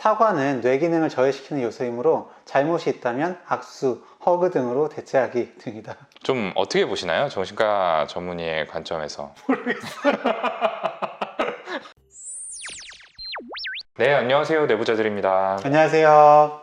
사과는 뇌 기능을 저해시키는 요소이므로 잘못이 있다면 악수, 허그 등으로 대체하기 등이다. 좀 어떻게 보시나요? 정신과 전문의의 관점에서. 네, 안녕하세요. 내부자들입니다. 안녕하세요.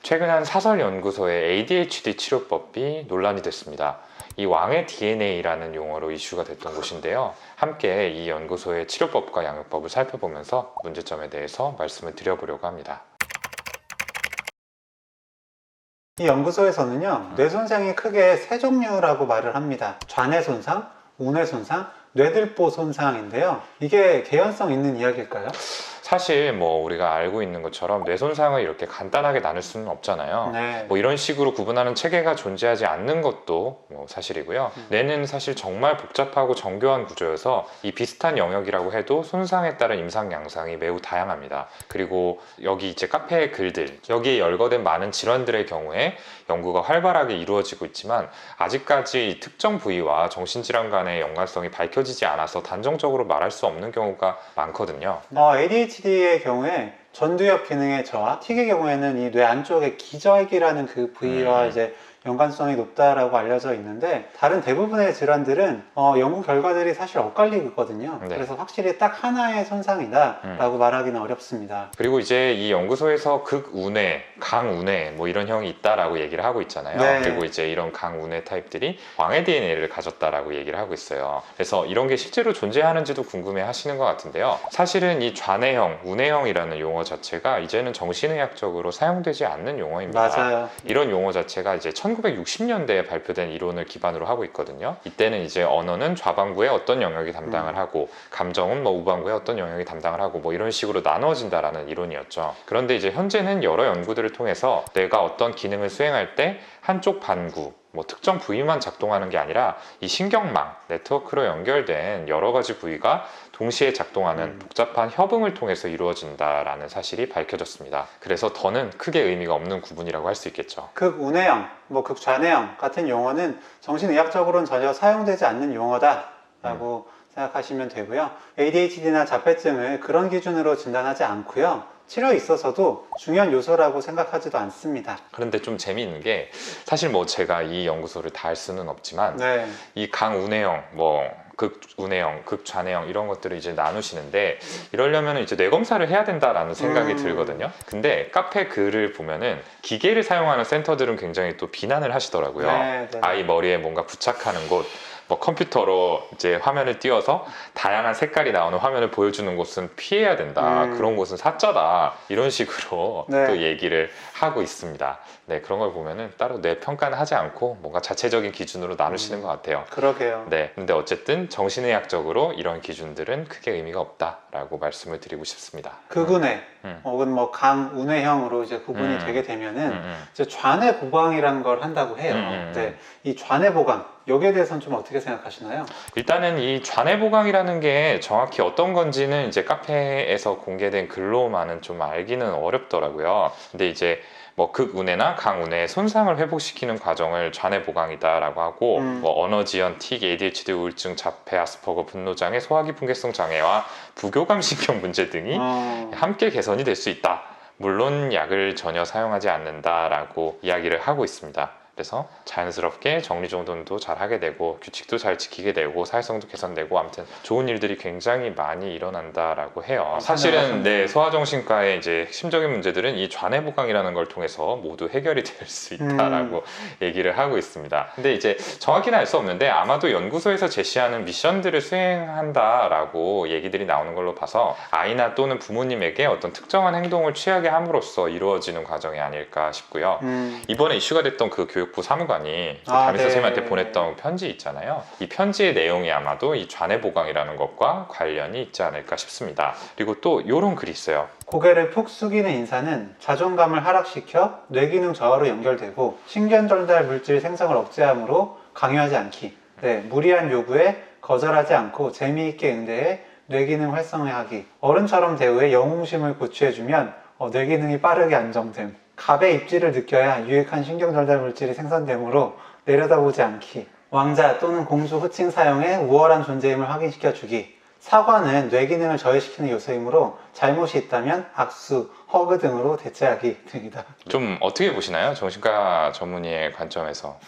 최근 한 사설연구소의 ADHD 치료법이 논란이 됐습니다. 이 왕의 DNA라는 용어로 이슈가 됐던 곳인데요. 함께 이 연구소의 치료법과 양육법을 살펴보면서 문제점에 대해서 말씀을 드려보려고 합니다. 이 연구소에서는요, 뇌 손상이 크게 세 종류라고 말을 합니다. 좌뇌 손상, 우뇌 손상, 뇌들보 손상인데요. 이게 개연성 있는 이야기일까요? 사실 우리가 알고 있는 것처럼 뇌 손상을 이렇게 간단하게 나눌 수는 없잖아요. 네. 이런 식으로 구분하는 체계가 존재하지 않는 것도 사실이고요. 뇌는 사실 정말 복잡하고 정교한 구조여서 이 비슷한 영역이라고 해도 손상에 따른 임상 양상이 매우 다양합니다. 그리고 여기 이제 카페의 글들, 여기에 열거된 많은 질환들의 경우에 연구가 활발하게 이루어지고 있지만 아직까지 특정 부위와 정신질환 간의 연관성이 밝혀지지 않아서 단정적으로 말할 수 없는 경우가 많거든요. ADHD의 경우에 전두엽 기능의 저하, 틱의 경우에는 이 뇌 안쪽에 기저핵이라는 그 부위와 이제 연관성이 높다라고 알려져 있는데, 다른 대부분의 질환들은 연구 결과들이 사실 엇갈리거든요. 네. 그래서 확실히 딱 하나의 손상이다 라고 말하기는 어렵습니다. 그리고 이제 이 연구소에서 극우뇌, 강우뇌 이런 형이 있다라고 얘기를 하고 있잖아요. 네. 그리고 이제 이런 강우뇌 타입들이 왕의 DNA를 가졌다라고 얘기를 하고 있어요. 그래서 이런 게 실제로 존재하는지도 궁금해 하시는 것 같은데요. 사실은 이 좌뇌형, 우뇌형이라는 용어 자체가 이제는 정신의학적으로 사용되지 않는 용어입니다. 맞아요. 이런 용어 자체가 이제 1960년대에 발표된 이론을 기반으로 하고 있거든요. 이때는 이제 언어는 좌반구에 어떤 영역이 담당을 하고, 감정은 우반구에 어떤 영역이 담당을 하고 이런 식으로 나누어진다라는 이론이었죠. 그런데 이제 현재는 여러 연구들을 통해서 뇌가 어떤 기능을 수행할 때 한쪽 반구, 특정 부위만 작동하는 게 아니라 이 신경망, 네트워크로 연결된 여러 가지 부위가 동시에 작동하는 복잡한 협응을 통해서 이루어진다라는 사실이 밝혀졌습니다. 그래서 더는 크게 의미가 없는 구분이라고 할 수 있겠죠. 극우뇌형, 극좌뇌형 같은 용어는 정신의학적으로는 전혀 사용되지 않는 용어다라고 생각하시면 되고요. ADHD나 자폐증을 그런 기준으로 진단하지 않고요. 치료에 있어서도 중요한 요소라고 생각하지도 않습니다. 그런데 좀 재미있는 게, 사실 제가 이 연구소를 다 할 수는 없지만 네. 이 강우뇌형, 극우뇌형, 극좌뇌형 이런 것들을 이제 나누시는데, 이러려면 이제 뇌검사를 해야 된다라는 생각이 들거든요. 근데 카페 글을 보면은 기계를 사용하는 센터들은 굉장히 또 비난을 하시더라고요. 네. 아이 머리에 뭔가 부착하는 곳, 컴퓨터로 이제 화면을 띄워서 다양한 색깔이 나오는 화면을 보여주는 곳은 피해야 된다. 그런 곳은 사짜다. 이런 식으로 네. 또 얘기를 하고 있습니다. 네, 그런 걸 보면은 따로 뇌 평가는 하지 않고 뭔가 자체적인 기준으로 나누시는 것 같아요. 그러게요. 네, 근데 어쨌든 정신의학적으로 이런 기준들은 크게 의미가 없다라고 말씀을 드리고 싶습니다. 극우뇌 혹은 강우뇌형으로 이제 구분이 되게 되면은 이제 좌뇌 보강이라는 걸 한다고 해요. 네, 이 좌뇌 보강 여기에 대해서는 좀 어떻게 생각하시나요? 일단은 이 좌뇌 보강이라는 게 정확히 어떤 건지는 이제 카페에서 공개된 글로만은 좀 알기는 어렵더라고요. 근데 이제 극우뇌나 강우뇌의 손상을 회복시키는 과정을 좌뇌 보강이다라고 하고, 언어 지연, 틱, ADHD 우울증, 자폐, 아스퍼거, 분노장애, 소화기 분개성 장애와 부교감 신경 문제 등이 함께 개선이 될 수 있다. 물론 약을 전혀 사용하지 않는다라고 이야기를 하고 있습니다. 그래서 자연스럽게 정리정돈도 잘 하게 되고, 규칙도 잘 지키게 되고, 사회성도 개선되고, 아무튼 좋은 일들이 굉장히 많이 일어난다라고 해요. 사실은 소아정신과의 이제 핵심적인 문제들은 이 좌뇌 보강이라는 걸 통해서 모두 해결이 될 수 있다라고 얘기를 하고 있습니다. 근데 이제 정확히는 알 수 없는데, 아마도 연구소에서 제시하는 미션들을 수행한다라고 얘기들이 나오는 걸로 봐서 아이나 또는 부모님에게 어떤 특정한 행동을 취하게 함으로써 이루어지는 과정이 아닐까 싶고요. 이번에 이슈가 됐던 그 교육부 사무관이 담임 선생님한테 보냈던 편지 있잖아요. 이 편지의 내용이 아마도 이 좌뇌 보강이라는 것과 관련이 있지 않을까 싶습니다. 그리고 또 이런 글이 있어요. 고개를 푹 숙이는 인사는 자존감을 하락시켜 뇌기능 저하로 연결되고, 신경전달 물질 생성을 억제하므로 강요하지 않기. 네, 무리한 요구에 거절하지 않고 재미있게 응대해 뇌기능 활성화하기. 어른처럼 대우해 영웅심을 고취해주면 뇌기능이 빠르게 안정됨. 갑의 입지를 느껴야 유익한 신경전달 물질이 생산되므로 내려다보지 않기. 왕자 또는 공주 호칭 사용해 우월한 존재임을 확인시켜주기. 사과는 뇌 기능을 저해시키는 요소이므로 잘못이 있다면 악수, 허그 등으로 대체하기 등이다. 좀 어떻게 보시나요? 정신과 전문의의 관점에서.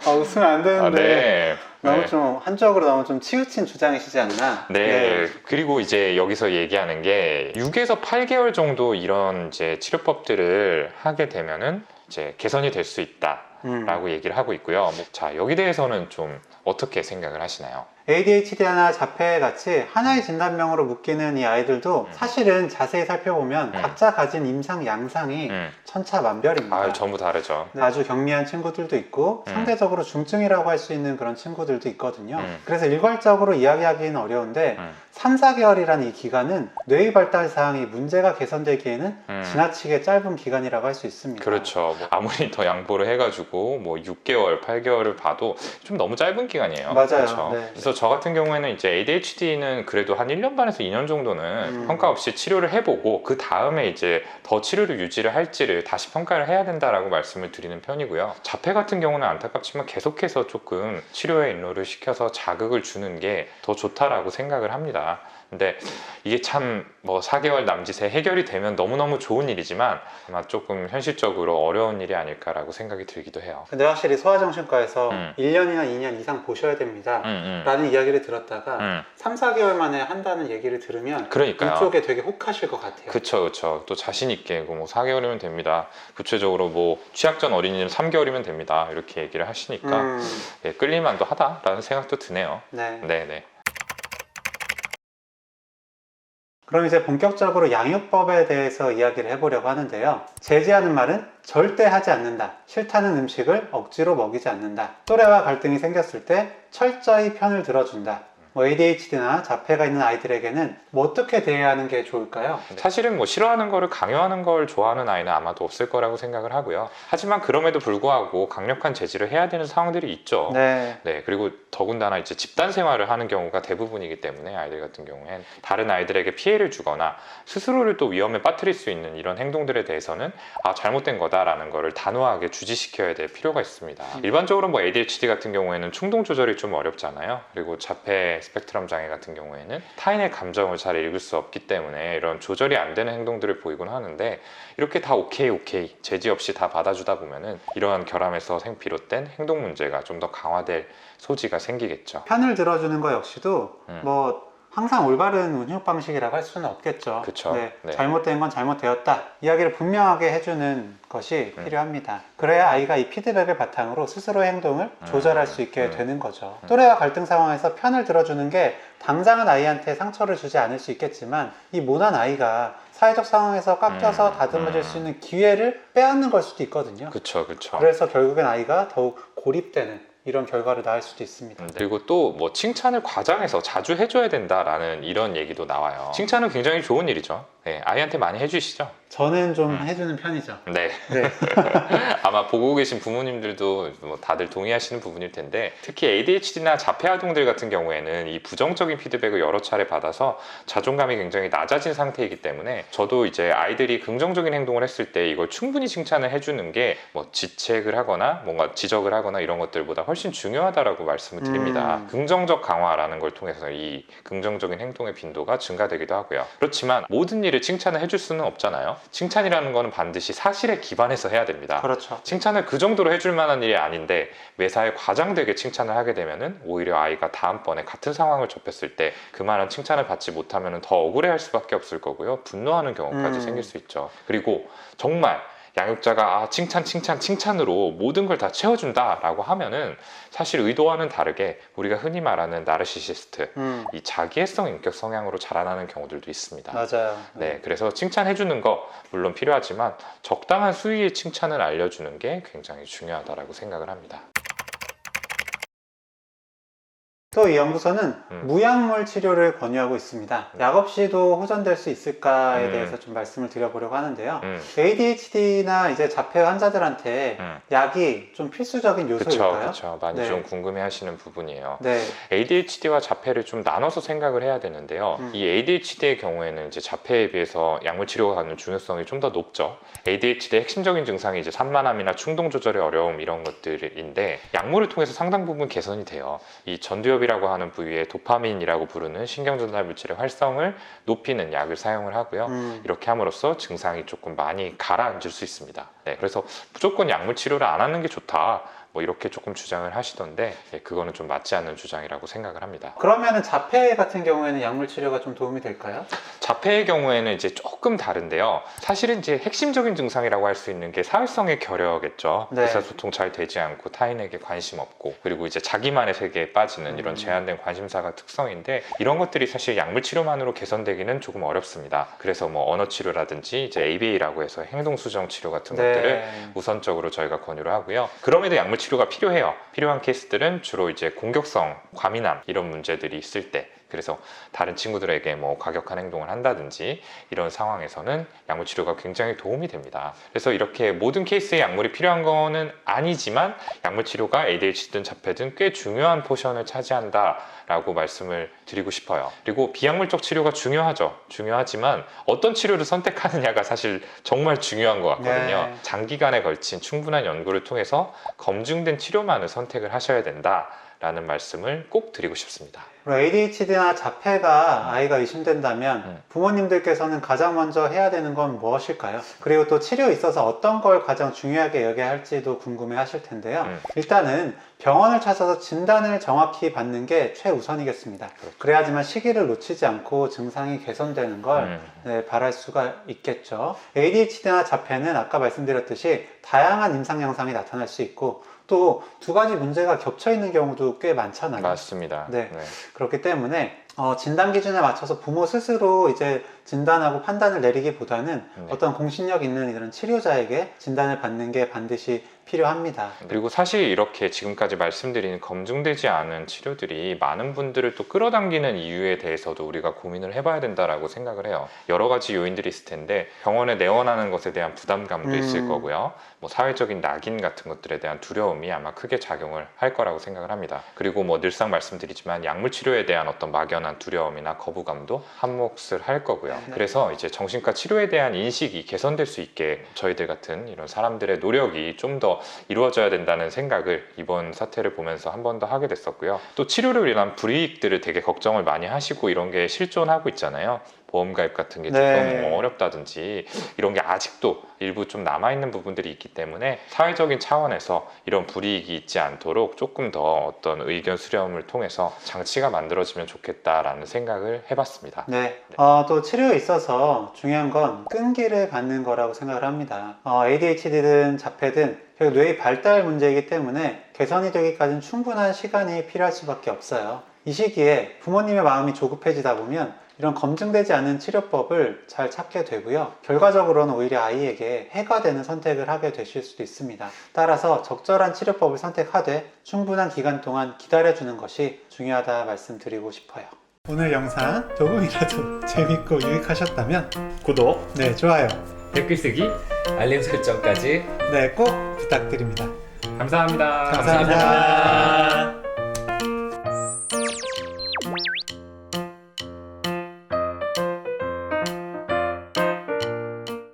웃으면 안 되는데 네. 너무 네. 좀 한쪽으로 너무 좀 치우친 주장이시지 않나? 네. 그리고 이제 여기서 얘기하는 게 6에서 8개월 정도 이런 이제 치료법들을 하게 되면은 이제 개선이 될 수 있다라고 얘기를 하고 있고요. 자, 여기 대해서는 좀 어떻게 생각을 하시나요? ADHD나 자폐 같이 하나의 진단명으로 묶이는 이 아이들도 사실은 자세히 살펴보면 각자 가진 임상 양상이 천차만별입니다. 아, 전부 다르죠. 아주 경미한 친구들도 있고 상대적으로 중증이라고 할 수 있는 그런 친구들도 있거든요. 그래서 일괄적으로 이야기하기는 어려운데 3, 4개월이라는 이 기간은 뇌의 발달 사항이 문제가 개선되기에는 지나치게 짧은 기간이라고 할 수 있습니다. 그렇죠. 뭐 아무리 더 양보를 해가지고 뭐 6개월, 8개월을 봐도 좀 너무 짧은 기간이에요. 맞아요. 그렇죠? 네. 그래서 저 같은 경우에는 이제 ADHD는 그래도 한 1년 반에서 2년 정도는 평가 없이 치료를 해보고 그 다음에 이제 더 치료를 유지를 할지를 다시 평가를 해야 된다라고 말씀을 드리는 편이고요. 자폐 같은 경우는 안타깝지만 계속해서 조금 치료에 인로를 시켜서 자극을 주는 게 더 좋다라고 생각을 합니다. 근데 이게 참 뭐 4개월 남짓에 해결이 되면 너무너무 좋은 일이지만 아마 조금 현실적으로 어려운 일이 아닐까라고 생각이 들기도 해요. 근데 확실히 소아정신과에서 1년이나 2년 이상 보셔야 됩니다 라는 이야기를 들었다가 3, 4개월 만에 한다는 얘기를 들으면 그러니까요. 이쪽에 되게 혹하실 것 같아요. 그쵸, 그쵸. 또 자신 있게 뭐 4개월이면 됩니다. 구체적으로 뭐 취약전 어린이는 3개월이면 됩니다. 이렇게 얘기를 하시니까 예, 끌릴만도 하다라는 생각도 드네요. 네. 네네. 그럼 이제 본격적으로 양육법에 대해서 이야기를 해보려고 하는데요. 제지하는 말은 절대 하지 않는다. 싫다는 음식을 억지로 먹이지 않는다. 또래와 갈등이 생겼을 때 철저히 편을 들어준다. 뭐 ADHD나 자폐가 있는 아이들에게는 뭐 어떻게 대해야 하는 게 좋을까요? 사실은 뭐 싫어하는 거를 강요하는 걸 좋아하는 아이는 아마도 없을 거라고 생각을 하고요. 하지만 그럼에도 불구하고 강력한 제지를 해야 되는 상황들이 있죠. 네. 네, 그리고 더군다나 이제 집단 생활을 하는 경우가 대부분이기 때문에 아이들 같은 경우엔 다른 아이들에게 피해를 주거나 스스로를 또 위험에 빠뜨릴 수 있는 이런 행동들에 대해서는 아, 잘못된 거다라는 거를 단호하게 주지시켜야 될 필요가 있습니다. 일반적으로 뭐 ADHD 같은 경우에는 충동 조절이 좀 어렵잖아요. 그리고 자폐 스펙트럼 장애 같은 경우에는 타인의 감정을 잘 읽을 수 없기 때문에 이런 조절이 안 되는 행동들을 보이곤 하는데 이렇게 다 오케이 제지 없이 다 받아주다 보면은 이러한 결함에서 비롯된 행동 문제가 좀 더 강화될 소지가 생기겠죠. 편을 들어주는 거 역시도 뭐 항상 올바른 운영 방식이라고 할 수는 없겠죠. 그쵸. 네, 네. 잘못된 건 잘못되었다. 이야기를 분명하게 해주는 것이 필요합니다. 그래야 아이가 이 피드백을 바탕으로 스스로의 행동을 조절할 수 있게 되는 거죠. 또래와 갈등 상황에서 편을 들어주는 게 당장은 아이한테 상처를 주지 않을 수 있겠지만 이 모난 아이가 사회적 상황에서 깎여서 다듬어질 수 있는 기회를 빼앗는 걸 수도 있거든요. 그쵸. 그래서 결국엔 아이가 더욱 고립되는 이런 결과를 낳을 수도 있습니다. 그리고 또 뭐 칭찬을 과장해서 자주 해줘야 된다라는 이런 얘기도 나와요. 칭찬은 굉장히 좋은 일이죠. 네, 아이한테 많이 해주시죠? 저는 좀 해주는 편이죠. 네. 네. 아마 보고 계신 부모님들도 뭐 다들 동의하시는 부분일 텐데 특히 ADHD나 자폐 아동들 같은 경우에는 이 부정적인 피드백을 여러 차례 받아서 자존감이 굉장히 낮아진 상태이기 때문에 저도 이제 아이들이 긍정적인 행동을 했을 때 이걸 충분히 칭찬을 해주는 게 뭐 지책을 하거나 뭔가 지적을 하거나 이런 것들보다 훨씬 중요하다라고 말씀을 드립니다. 긍정적 강화라는 걸 통해서 이 긍정적인 행동의 빈도가 증가되기도 하고요. 그렇지만 모든 일을 칭찬을 해줄 수는 없잖아요. 칭찬이라는 거는 반드시 사실에 기반해서 해야 됩니다. 그렇죠. 칭찬을 그 정도로 해줄 만한 일이 아닌데 매사에 과장되게 칭찬을 하게 되면은 오히려 아이가 다음번에 같은 상황을 접했을 때 그만한 칭찬을 받지 못하면 더 억울해할 수밖에 없을 거고요. 분노하는 경우까지 생길 수 있죠. 그리고 정말 양육자가 칭찬으로 모든 걸 다 채워준다라고 하면은 사실 의도와는 다르게 우리가 흔히 말하는 나르시시스트, 이 자기애성 인격 성향으로 자라나는 경우들도 있습니다. 맞아요. 네, 그래서 칭찬해주는 거 물론 필요하지만 적당한 수위의 칭찬을 알려주는 게 굉장히 중요하다라고 생각을 합니다. 또 이 연구소는 무약물 치료를 권유하고 있습니다. 약 없이도 호전될 수 있을까에 대해서 좀 말씀을 드려보려고 하는데요. ADHD나 이제 자폐 환자들한테 약이 좀 필수적인 요소일까요? 그렇죠. 많이 네. 좀 궁금해하시는 부분이에요. 네. ADHD와 자폐를 좀 나눠서 생각을 해야 되는데요. 이 ADHD의 경우에는 이제 자폐에 비해서 약물 치료가 갖는 중요성이 좀 더 높죠. ADHD의 핵심적인 증상이 이제 산만함이나 충동 조절의 어려움 이런 것들인데 약물을 통해서 상당 부분 개선이 돼요. 이 전두엽 무릎이라고 하는 부위에 도파민이라고 부르는 신경전달 물질의 활성을 높이는 약을 사용을 하고요. 이렇게 함으로써 증상이 조금 많이 가라앉을 수 있습니다. 네, 그래서 무조건 약물 치료를 안 하는 게 좋다. 뭐 이렇게 조금 주장을 하시던데 그거는 좀 맞지 않는 주장이라고 생각을 합니다. 그러면은 자폐 같은 경우에는 약물 치료가 좀 도움이 될까요? 자폐의 경우에는 이제 조금 다른데요. 사실은 이제 핵심적인 증상이라고 할 수 있는 게 사회성의 결여겠죠. 네. 의사소통 잘 되지 않고 타인에게 관심 없고 그리고 이제 자기만의 세계에 빠지는 이런 제한된 관심사가 특성인데 이런 것들이 사실 약물 치료만으로 개선되기는 조금 어렵습니다. 그래서 뭐 언어 치료라든지 이제 ABA라고 해서 행동 수정 치료 같은 것들을 우선적으로 저희가 권유를 하고요. 그럼에도 약물 치료가 필요해요. 필요한 케이스들은 주로 이제 공격성, 과민함 이런 문제들이 있을 때 그래서 다른 친구들에게 뭐 과격한 행동을 한다든지 이런 상황에서는 약물 치료가 굉장히 도움이 됩니다. 그래서 이렇게 모든 케이스에 약물이 필요한 거는 아니지만 약물 치료가 ADHD든 자폐든 꽤 중요한 포션을 차지한다 라고 말씀을 드리고 싶어요. 그리고 비약물적 치료가 중요하죠. 중요하지만 어떤 치료를 선택하느냐가 사실 정말 중요한 것 같거든요. 네. 장기간에 걸친 충분한 연구를 통해서 검증된 치료만을 선택을 하셔야 된다 라는 말씀을 꼭 드리고 싶습니다. ADHD나 자폐가 아이가 의심된다면 부모님들께서는 가장 먼저 해야 되는 건 무엇일까요? 그리고 또 치료에 있어서 어떤 걸 가장 중요하게 여겨야 할지도 궁금해 하실 텐데요. 일단은 병원을 찾아서 진단을 정확히 받는 게 최우선이겠습니다. 그래야지만 시기를 놓치지 않고 증상이 개선되는 걸 바랄 수가 있겠죠. ADHD나 자폐는 아까 말씀드렸듯이 다양한 임상 양상이 나타날 수 있고 또 두 가지 문제가 겹쳐 있는 경우도 꽤 많잖아요. 맞습니다. 네. 그렇기 때문에 진단 기준에 맞춰서 부모 스스로 이제 진단하고 판단을 내리기보다는 어떤 공신력 있는 이런 치료자에게 진단을 받는 게 반드시 필요합니다. 그리고 사실 이렇게 지금까지 말씀드린 검증되지 않은 치료들이 많은 분들을 또 끌어당기는 이유에 대해서도 우리가 고민을 해봐야 된다라고 생각을 해요. 여러 가지 요인들이 있을 텐데 병원에 내원하는 것에 대한 부담감도 있을 거고요. 뭐 사회적인 낙인 같은 것들에 대한 두려움이 아마 크게 작용을 할 거라고 생각을 합니다. 그리고 뭐 늘상 말씀드리지만 약물 치료에 대한 어떤 막연한 두려움이나 거부감도 한몫을 할 거고요. 그래서 이제 정신과 치료에 대한 인식이 개선될 수 있게 저희들 같은 이런 사람들의 노력이 좀 더 이루어져야 된다는 생각을 이번 사태를 보면서 한 번 더 하게 됐었고요. 또 치료로 인한 불이익들을 되게 걱정을 많이 하시고 이런 게 실존하고 있잖아요. 보험 가입 같은 게 조금 어렵다든지 이런 게 아직도 일부 좀 남아있는 부분들이 있기 때문에 사회적인 차원에서 이런 불이익이 있지 않도록 조금 더 어떤 의견 수렴을 통해서 장치가 만들어지면 좋겠다라는 생각을 해봤습니다. 또 치료에 있어서 중요한 건 끈기를 갖는 거라고 생각을 합니다. ADHD든 자폐든 결국 뇌의 발달 문제이기 때문에 개선이 되기까지는 충분한 시간이 필요할 수밖에 없어요. 이 시기에 부모님의 마음이 조급해지다 보면 이런 검증되지 않은 치료법을 잘 찾게 되고요. 결과적으로는 오히려 아이에게 해가 되는 선택을 하게 되실 수도 있습니다. 따라서 적절한 치료법을 선택하되 충분한 기간 동안 기다려주는 것이 중요하다 말씀드리고 싶어요. 오늘 영상 조금이라도 재밌고 유익하셨다면 구독, 좋아요, 댓글 쓰기, 알림 설정까지 꼭 부탁드립니다. 감사합니다. 감사합니다.